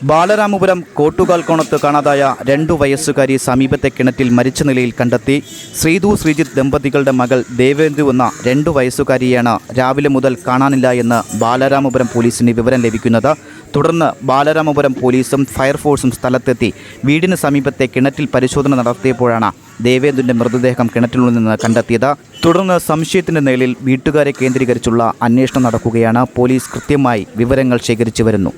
ബാലരാമപുരം കോട്ടുകാൽക്കോണത്ത് കാണാതായ 2 വയസ്സുകാരി സമീപത്തെ കിണറ്റിൽ മരിച്ച നിലയിൽ കണ്ടെത്തി. ശ്രീതു ശ്രീജിത്ത് ദമ്പതികളുടെ മകൾ ദേവേന്ദു എന്ന 2 വയസ്സുകാരിയാണ് രാവിലെ മുതൽ കാണാനില്ല എന്ന് ബാലരാമപുരം പോലീസിന് വിവരം ലഭിക്കുന്നത്. തുടർന്ന് ബാലരാമപുരം പോലീസും ഫയർഫോഴ്സും സ്ഥലത്തെത്തി വീടിന് സമീപത്തെ കിണറ്റിൽ പരിശോധന നടത്തിയപ്പോഴാണ് ദേവേന്ദുവിൻ്റെ മൃതദേഹം കിണറ്റിനുള്ളിൽ നിന്ന് കണ്ടെത്തിയത്. തുടർന്ന് സംശയത്തിൻ്റെ നിലയിൽ വീട്ടുകാരെ കേന്ദ്രീകരിച്ചുള്ള അന്വേഷണം നടക്കുകയാണ്. പോലീസ് കൃത്യമായി വിവരങ്ങൾ ശേഖരിച്ചു വരുന്നു.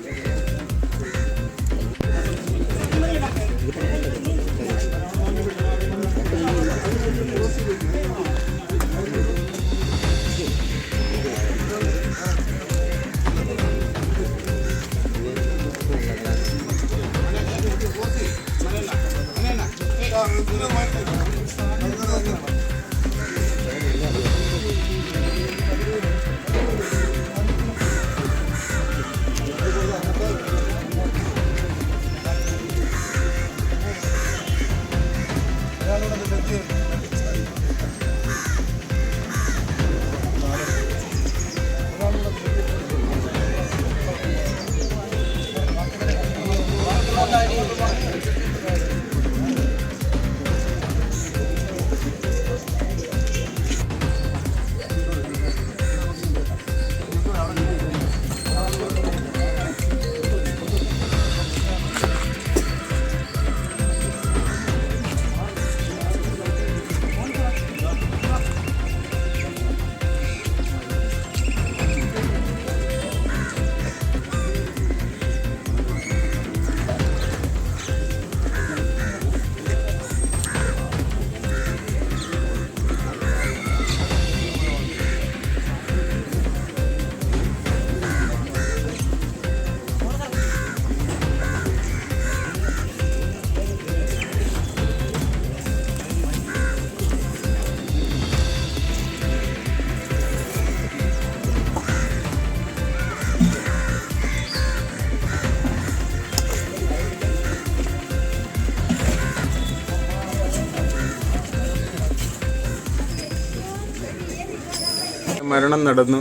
മരണം നടന്നു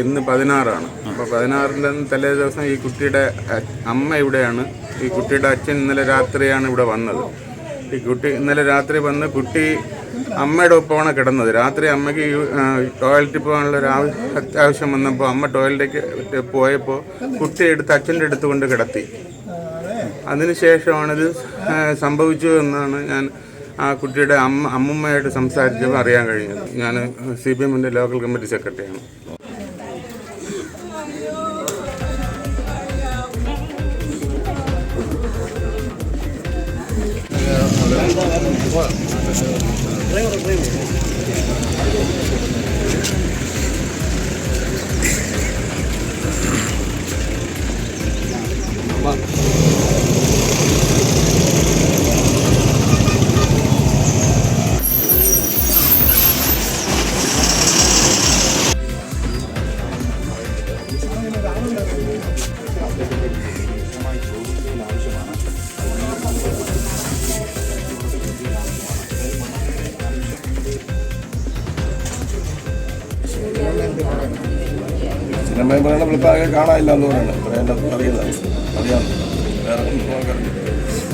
ഇന്ന് 16-ആണ്. അപ്പോൾ 16-ൻ്റെ തലേ ദിവസം ഈ കുട്ടിയുടെ അമ്മ ഇവിടെയാണ്. ഈ കുട്ടിയുടെ അച്ഛൻ ഇന്നലെ രാത്രിയാണ് ഇവിടെ വന്നത്. ഈ കുട്ടി ഇന്നലെ രാത്രി വന്ന് കുട്ടി അമ്മയുടെ ഒപ്പമാണ് കിടന്നത്. രാത്രി അമ്മയ്ക്ക് ടോയ്ലറ്റിൽ പോകാനുള്ളൊരു അത്യാവശ്യം വന്നപ്പോൾ അമ്മ ടോയ്ലറ്റിലേക്ക് പോയപ്പോൾ കുട്ടി എടുത്ത് അച്ഛൻ്റെ അടുത്ത് കൊണ്ട് കിടത്തി. അതിനുശേഷമാണിത് സംഭവിച്ചു എന്നാണ് ഞാൻ ആ കുട്ടിയുടെ അമ്മുമ്മയായിട്ട് സംസാരിച്ചപ്പോൾ അറിയാൻ കഴിഞ്ഞത്. ഞാൻ CPM-ൻ്റെ ലോക്കൽ കമ്മിറ്റി സെക്രട്ടറിയാണ്. സിനിമയിൽ പറയുന്ന കാണാനില്ല എന്ന് പറയുന്നത് അറിയാം. വേറെ